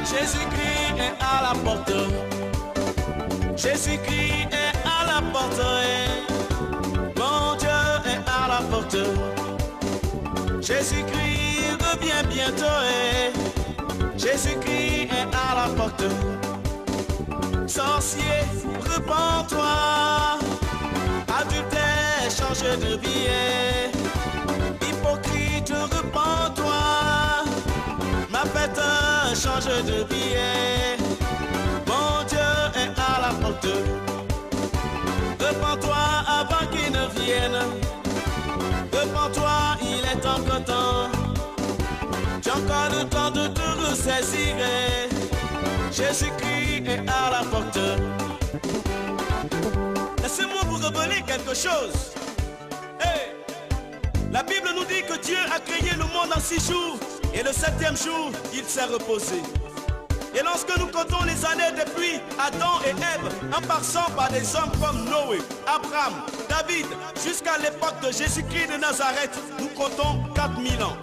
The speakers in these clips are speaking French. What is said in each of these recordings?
Jésus-Christ est à la porte. Jésus-Christ est à la porte. Mon Dieu est à la porte. Jésus-Christ revient bientôt. Jésus-Christ est à la porte. Sorcier, repens-toi. Adultère, change de vie. Hypocrite, repens-toi. Ma bête, change de vie. Mon Dieu est à la porte. Repens-toi avant qu'il ne vienne. Repens-toi, il est encore temps. Tu as encore le temps de te ressaisir. Jésus-Christ est à la porte. Laissez-moi vous révéler quelque chose. Hey, la Bible nous dit que Dieu a créé le monde en 6 jours. Et le 7e jour, il s'est reposé. Et lorsque nous comptons les années depuis Adam et Ève, en passant par des hommes comme Noé, Abraham, David, jusqu'à l'époque de Jésus-Christ de Nazareth, nous comptons 4000 ans.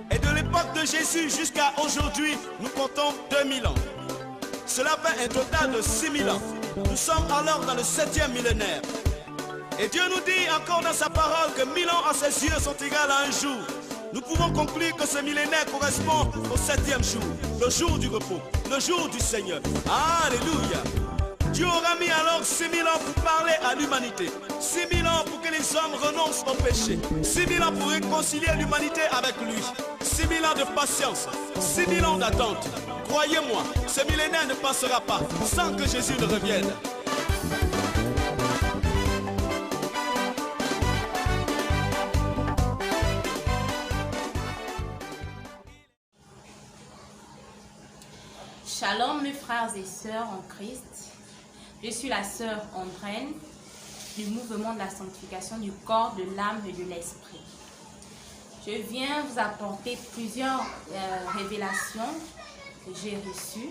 Et de l'époque de Jésus jusqu'à aujourd'hui, nous comptons 2000 ans. Cela fait un total de 6000 ans. Nous sommes alors dans le 7e millénaire. Et Dieu nous dit encore dans sa parole que 1000 ans à ses yeux sont égales à un jour. Nous pouvons conclure que ce millénaire correspond au 7e jour, le jour du repos, le jour du Seigneur. Alléluia. Dieu aura mis alors 6000 ans pour parler à l'humanité. 6000 ans pour que les hommes renoncent au péché. 6000 ans pour réconcilier l'humanité avec lui. 6000 ans de patience, 6000 ans d'attente. Croyez-moi, ce millénaire ne passera pas sans que Jésus ne revienne. Shalom mes frères et sœurs en Christ, je suis la sœur Andrène du mouvement de la sanctification du corps, de l'âme et de l'esprit. Je viens vous apporter plusieurs révélations que j'ai reçues.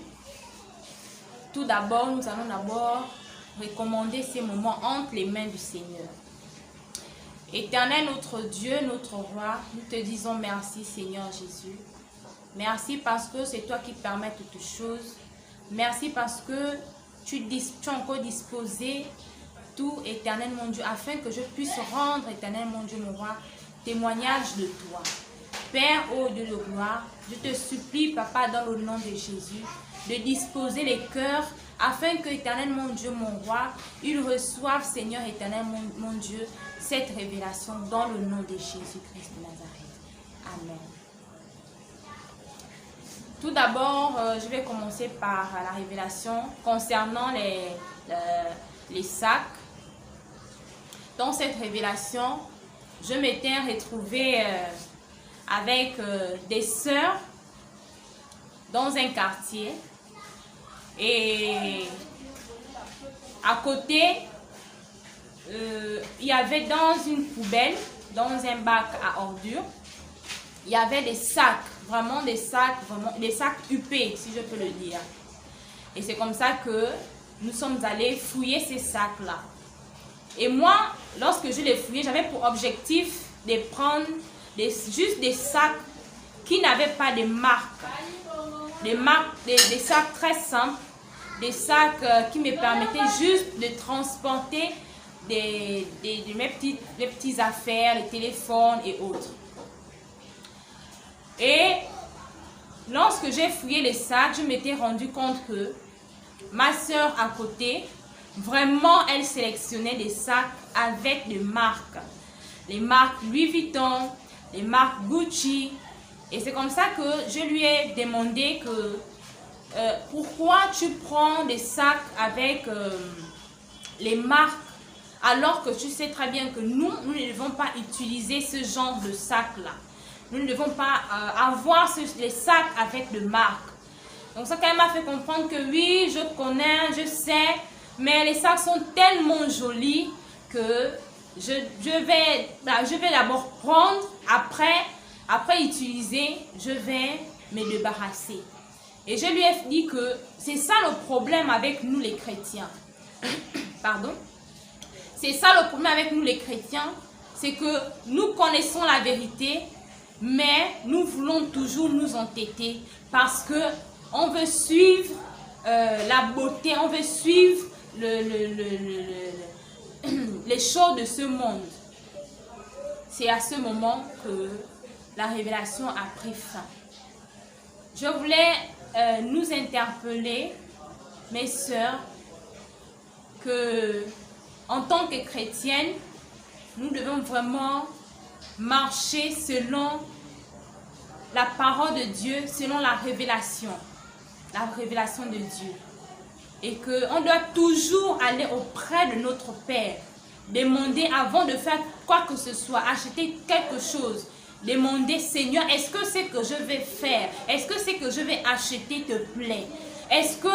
Tout d'abord, nous allons recommander ces moments entre les mains du Seigneur. Éternel notre Dieu, notre roi, nous te disons merci Seigneur Jésus. Merci parce que c'est toi qui permets toutes choses. Merci parce que tu as encore disposé tout, éternel mon Dieu, afin que je puisse rendre, éternel mon Dieu, mon roi, témoignage de toi. Père, ô Dieu de gloire, je te supplie, Papa, dans le nom de Jésus, de disposer les cœurs afin que, éternel mon Dieu, mon roi, ils reçoivent, Seigneur, éternel mon Dieu, cette révélation dans le nom de Jésus-Christ de Nazareth. Amen. Tout d'abord, je vais commencer par la révélation concernant les sacs. Dans cette révélation, je m'étais retrouvée avec des sœurs dans un quartier. Et à côté, il y avait dans une poubelle, dans un bac à ordures, il y avait des sacs. Vraiment des sacs huppés, si je peux le dire. Et c'est comme ça que nous sommes allés fouiller ces sacs-là. Et moi, lorsque je les fouillais, j'avais pour objectif de prendre juste des sacs qui n'avaient pas de marque. Des sacs très simples, des sacs qui me permettaient juste de transporter mes petites affaires, les téléphones et autres. Et lorsque j'ai fouillé les sacs, je m'étais rendu compte que ma soeur à côté, vraiment, elle sélectionnait des sacs avec des marques. Les marques Louis Vuitton, les marques Gucci. Et c'est comme ça que je lui ai demandé que pourquoi tu prends des sacs avec les marques alors que tu sais très bien que nous ne devons pas utiliser ce genre de sacs-là. Nous ne devons pas avoir les sacs avec de marques. Donc ça quand même m'a fait comprendre que oui, je connais, je sais, mais les sacs sont tellement jolis que je vais d'abord prendre, après utiliser, je vais me débarrasser. Et je lui ai dit que c'est ça le problème avec nous les chrétiens. Pardon. C'est ça le problème avec nous les chrétiens, c'est que nous connaissons la vérité, mais nous voulons toujours nous entêter parce que on veut suivre la beauté, on veut suivre les choses de ce monde. C'est à ce moment que la révélation a pris fin. Je voulais nous interpeller, mes sœurs, que en tant que chrétiennes, nous devons vraiment marcher selon la parole de Dieu, selon la révélation de Dieu. Et qu'on doit toujours aller auprès de notre Père, demander avant de faire quoi que ce soit, acheter quelque chose, demander, Seigneur, est-ce que ce que je vais faire, est-ce que ce que je vais acheter te plaît? Est-ce que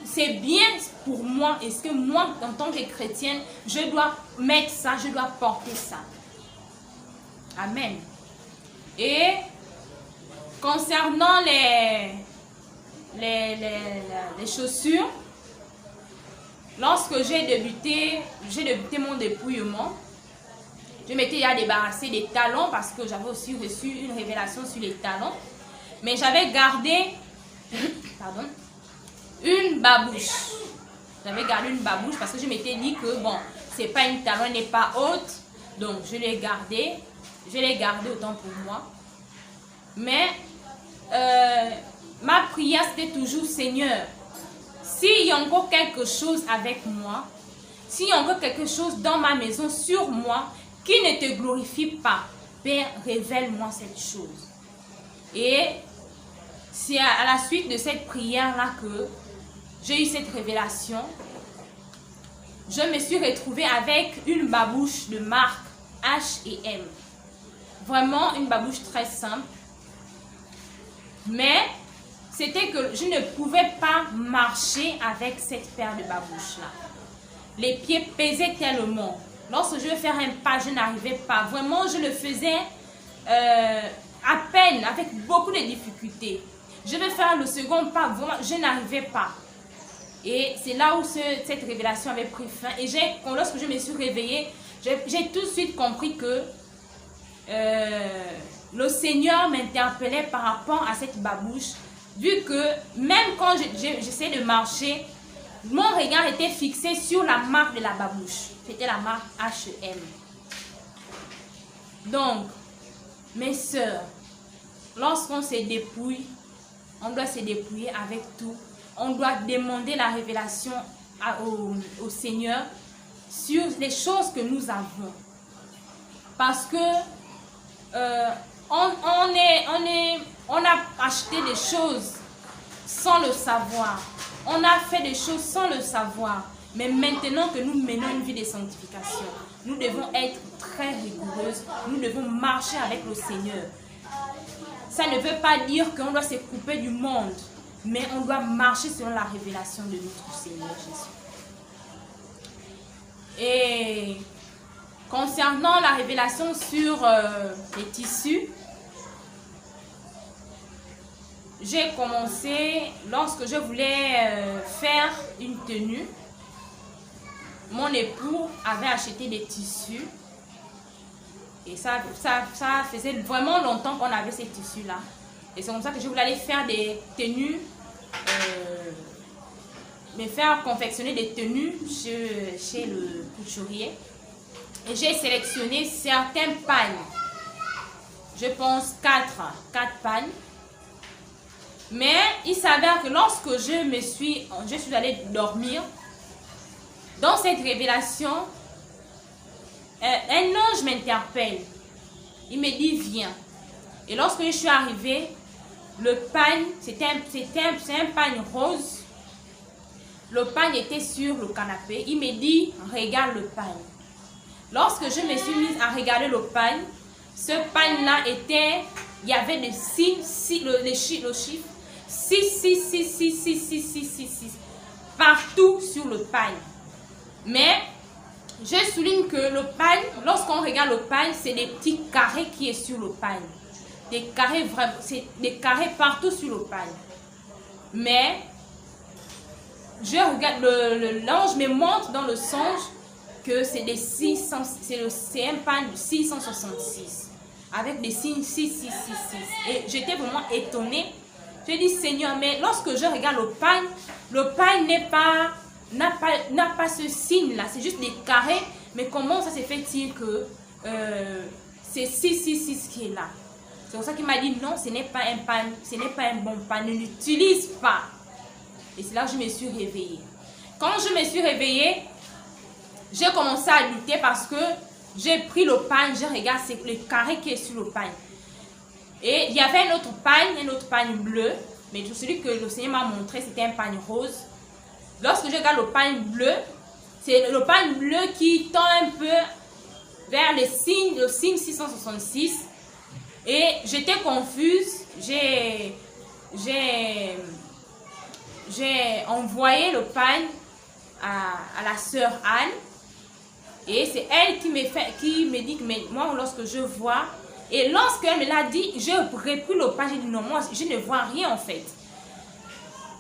c'est bien pour moi? Est-ce que moi, en tant que chrétienne, je dois mettre ça, je dois porter ça? Amen. Et concernant les chaussures, lorsque j'ai débuté mon dépouillement, je m'étais déjà débarrassé des talons parce que j'avais aussi reçu une révélation sur les talons. Mais j'avais gardé pardon, une babouche. J'avais gardé une babouche parce que je m'étais dit que bon, c'est pas une talon, elle n'est pas haute. Donc je l'ai gardée. Je l'ai gardée autant pour moi. Mais ma prière c'était toujours, Seigneur, s'il y a encore quelque chose avec moi, s'il y a encore quelque chose dans ma maison, sur moi, qui ne te glorifie pas, Père, révèle-moi cette chose. Et c'est à la suite de cette prière-là que j'ai eu cette révélation. Je me suis retrouvée avec une babouche de marque H&M. Vraiment une babouche très simple. Mais c'était que je ne pouvais pas marcher avec cette paire de babouches-là. Les pieds pesaient tellement. Lorsque je vais faire un pas, je n'arrivais pas. Vraiment, je le faisais à peine, avec beaucoup de difficultés. Je vais faire le second pas, vraiment, je n'arrivais pas. Et c'est là où cette révélation avait pris fin. Et lorsque je me suis réveillée, j'ai tout de suite compris que le Seigneur m'interpellait par rapport à cette babouche. Vu que même quand j'essayais de marcher, mon regard était fixé sur la marque de la babouche. C'était la marque H&M. Donc, mes sœurs, lorsqu'on se dépouille, on doit se dépouiller avec tout. On doit demander la révélation au Seigneur sur les choses que nous avons. Parce que on a acheté des choses sans le savoir. On a fait des choses sans le savoir. Mais maintenant que nous menons une vie de sanctification, nous devons être très rigoureuses. Nous devons marcher avec le Seigneur. Ça ne veut pas dire qu'on doit se couper du monde, mais on doit marcher selon la révélation de notre Seigneur Jésus. Et concernant la révélation sur les tissus, j'ai commencé lorsque je voulais faire une tenue. Mon époux avait acheté des tissus. Et ça faisait vraiment longtemps qu'on avait ces tissus-là. Et c'est comme ça que je voulais aller faire des tenues, me faire confectionner des tenues chez le couturier. Et j'ai sélectionné certains pagnes. Je pense 4 pagnes. Mais il s'avère que lorsque je suis allée dormir, dans cette révélation, un ange m'interpelle. Il me dit, viens. Et lorsque je suis arrivée, le pagne, c'est un pagne rose. Le pagne était sur le canapé. Il me dit, regarde le pagne. Lorsque je me suis mise à regarder le pagne, ce pagne-là était, il y avait le chiffre 6 partout sur le pagne. Mais je souligne que le pagne, lorsqu'on regarde le pagne, c'est des petits carrés qui est sur le pagne. Des carrés vraiment, c'est des carrés partout sur le pagne. Mais je regarde, l'ange me montre dans le songe que c'est un pain de 666 avec des signes 6666. Et j'étais vraiment étonnée. Je dis Seigneur, mais lorsque je regarde le pain n'a pas ce signe là, c'est juste des carrés. Mais comment ça se fait-il que c'est 666 qui est là? C'est pour ça qu'il m'a dit non, ce n'est pas un pain, ce n'est pas un bon pain, ne l'utilise pas. Et c'est là que je me suis réveillée. Quand je me suis réveillée, j'ai commencé à lutter parce que j'ai pris le pain, je regarde c'est le carré qui est sur le pain. Et il y avait un autre pain bleu, mais celui que le Seigneur m'a montré, c'était un pain rose. Lorsque je regarde le pain bleu, c'est le pain bleu qui tend un peu vers le signe 666. Et j'étais confuse. J'ai envoyé le pain à la sœur Anne. Et c'est elle qui me dit que moi, lorsque je vois, et lorsqu'elle me l'a dit, j'ai repris le pain. J'ai dit non, moi, je ne vois rien en fait.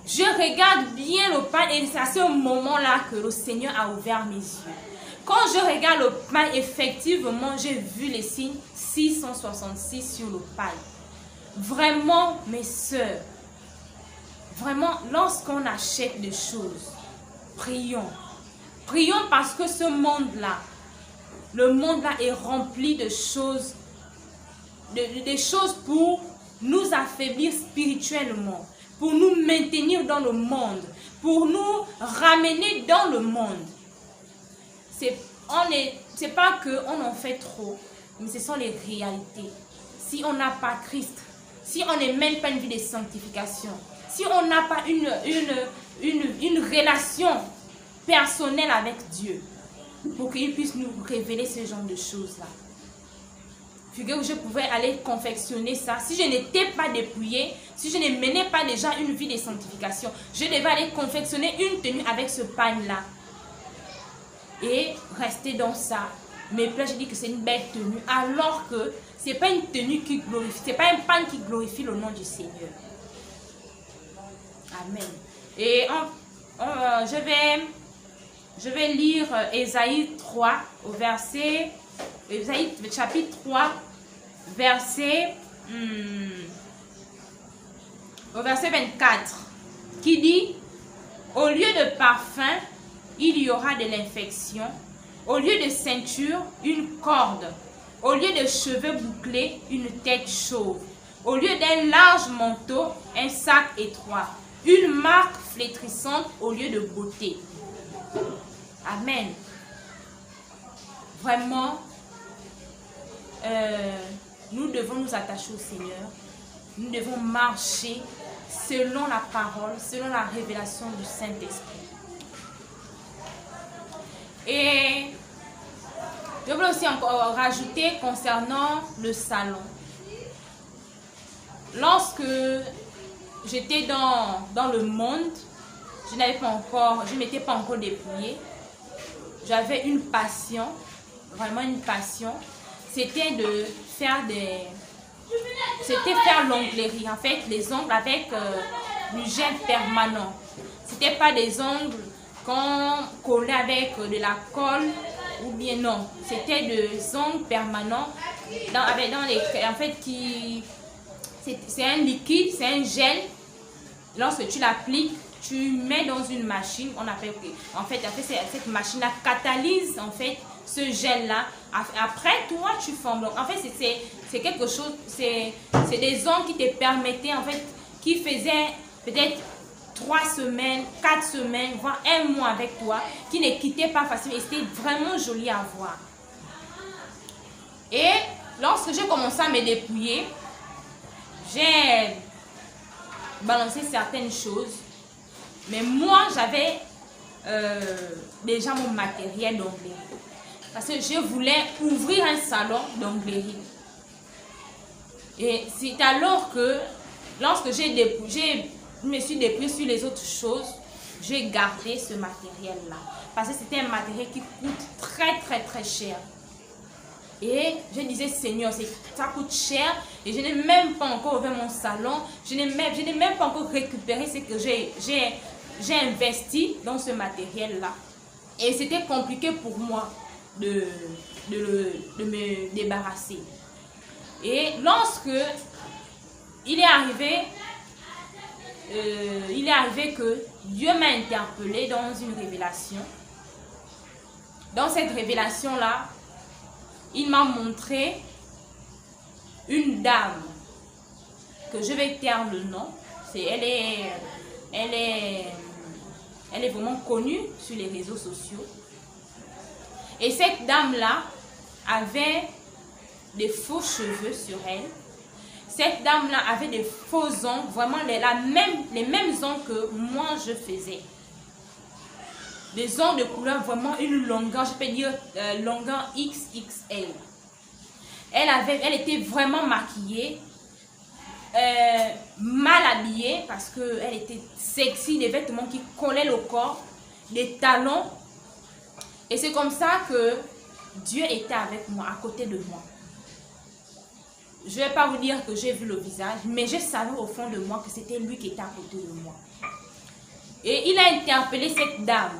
Je regarde bien le pain et c'est à ce moment-là que le Seigneur a ouvert mes yeux. Quand je regarde le pain, effectivement, j'ai vu les signes 666 sur le pain. Vraiment, mes sœurs, vraiment, lorsqu'on achète des choses, prions. Prions parce que ce monde-là, le monde-là est rempli de choses, des choses pour nous affaiblir spirituellement, pour nous maintenir dans le monde, pour nous ramener dans le monde. C'est pas qu'on en fait trop, mais ce sont les réalités. Si on n'a pas Christ, si on n'est même pas une vie de sanctification, si on n'a pas une relation personnelle avec Dieu, pour qu'il puisse nous révéler ce genre de choses-là. Figurez-vous, je pouvais aller confectionner ça. Si je n'étais pas dépouillée, si je ne menais pas déjà une vie de sanctification, je devais aller confectionner une tenue avec ce pain-là. Et rester dans ça. Mais puis là, j'ai dit que c'est une belle tenue, alors que ce n'est pas une tenue qui glorifie, ce n'est pas un pain qui glorifie le nom du Seigneur. Amen. Et je vais lire Ésaïe 3 au verset, Ésaïe chapitre 3, verset 24, qui dit: au lieu de parfum, il y aura de l'infection. Au lieu de ceinture, une corde. Au lieu de cheveux bouclés, une tête chauve. Au lieu d'un large manteau, un sac étroit. Une marque flétrissante au lieu de beauté. Amen. Vraiment, nous devons nous attacher au Seigneur. Nous devons marcher selon la parole, selon la révélation du Saint-Esprit. Et je voulais aussi encore rajouter concernant le salon. Lorsque j'étais dans le monde, je ne m'étais pas encore dépouillée. J'avais une passion, vraiment une passion. C'était de faire faire l'onglerie. En fait, les ongles avec du gel permanent. C'était pas des ongles qu'on collait avec de la colle ou bien non. C'était des ongles permanents en fait c'est un liquide, c'est un gel. Lorsque tu l'appliques, tu mets dans une machine, en fait cette machine là catalyse en fait ce gel là. Après toi tu formes. Donc en fait c'est quelque chose, c'est des ongles qui te permettaient en fait, qui faisaient peut-être 3 semaines, 4 semaines, voire 1 mois avec toi, qui ne quittaient pas facilement. Et c'était vraiment joli à voir. Et lorsque j'ai commencé à me dépouiller, j'ai balancé certaines choses. Mais moi, j'avais déjà mon matériel d'onglerie. Parce que je voulais ouvrir un salon d'onglerie. Et c'est alors que, lorsque je me suis dépouillée sur les autres choses, j'ai gardé ce matériel-là. Parce que c'était un matériel qui coûte très très très cher. Et je disais, Seigneur, ça coûte cher. Et je n'ai même pas encore ouvert mon salon. Je n'ai même pas encore récupéré ce que j'ai j'ai investi dans ce matériel-là. Et c'était compliqué pour moi de me débarrasser. Et lorsque il est arrivé que Dieu m'a interpellé dans une révélation. Dans cette révélation-là, il m'a montré une dame que je vais taire le nom. Elle est vraiment connue sur les réseaux sociaux. Et cette dame-là avait des faux cheveux sur elle. Cette dame-là avait des faux ongles, vraiment les mêmes ongles que moi je faisais. Des ongles de couleur, vraiment une longueur, je peux dire longueur XXL. Elle était vraiment maquillée, mal habillée parce qu'elle était sexy, des vêtements qui collaient le corps, des talons. Et c'est comme ça que Dieu était avec moi, à côté de moi. Je ne vais pas vous dire que j'ai vu le visage, mais je savais au fond de moi que c'était lui qui était à côté de moi. Et il a interpellé cette dame.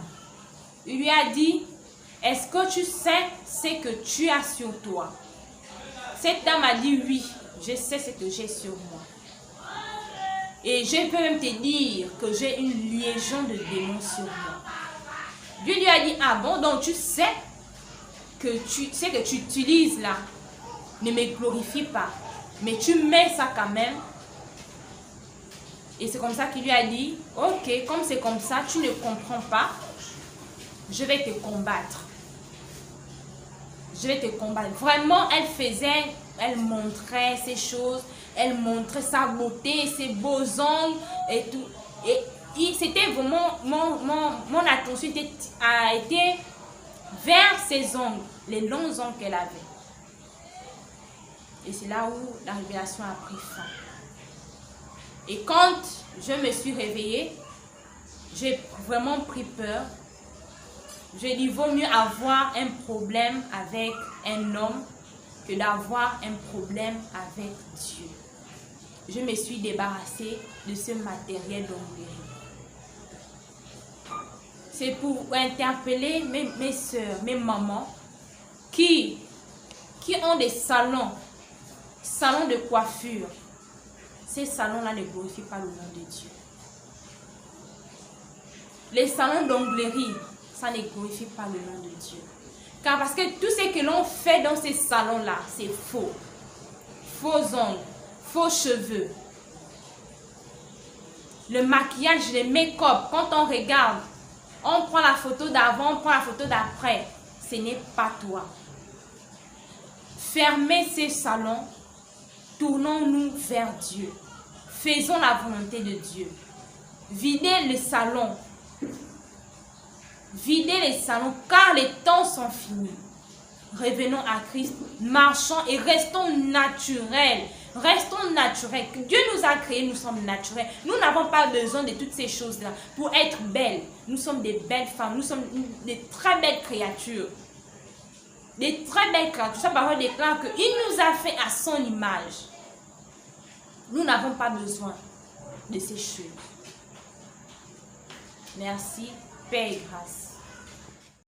Il lui a dit, est-ce que tu sais ce que tu as sur toi? Cette dame a dit, oui, je sais ce que j'ai sur moi. Et je peux même te dire que j'ai une légion de démons sur moi. Dieu lui a dit, ah bon, donc tu sais que tu utilises là ne me glorifie pas, mais tu mets ça quand même. Et c'est comme ça qu'il lui a dit, ok, comme c'est comme ça, tu ne comprends pas, je vais te combattre. Je vais te combattre. Vraiment, elle montrait ces choses, elle montrait sa beauté, ses beaux ongles et tout. Et c'était vraiment, mon attention a été vers ses ongles, les longs ongles qu'elle avait. Et c'est là où la révélation a pris fin. Et quand je me suis réveillée, j'ai vraiment pris peur. Je dis, vaut mieux avoir un problème avec un homme que d'avoir un problème avec Dieu. Je me suis débarrassée de ce matériel d'onglerie. C'est pour interpeller mes soeurs, mes mamans qui ont des salons de coiffure. Ces salons-là ne glorifient pas le nom de Dieu. Les salons d'onglerie, ça ne glorifie pas le nom de Dieu. Car parce que tout ce que l'on fait dans ces salons-là, c'est faux. Faux ongles, faux cheveux. Le maquillage, le make-up, quand on regarde, on prend la photo d'avant, on prend la photo d'après. Ce n'est pas toi. Fermez ces salons. Tournons-nous vers Dieu. Faisons la volonté de Dieu. Videz le salon. Videz les salons car les temps sont finis. Revenons à Christ, marchons et restons naturels. Restons naturels. Dieu nous a créés, nous sommes naturels. Nous n'avons pas besoin de toutes ces choses-là pour être belles. Nous sommes des belles femmes, nous sommes des très belles créatures. Des très belles créatures. Sa parole déclare qu'il nous a fait à son image. Nous n'avons pas besoin de ces choses. Merci, paix et grâce.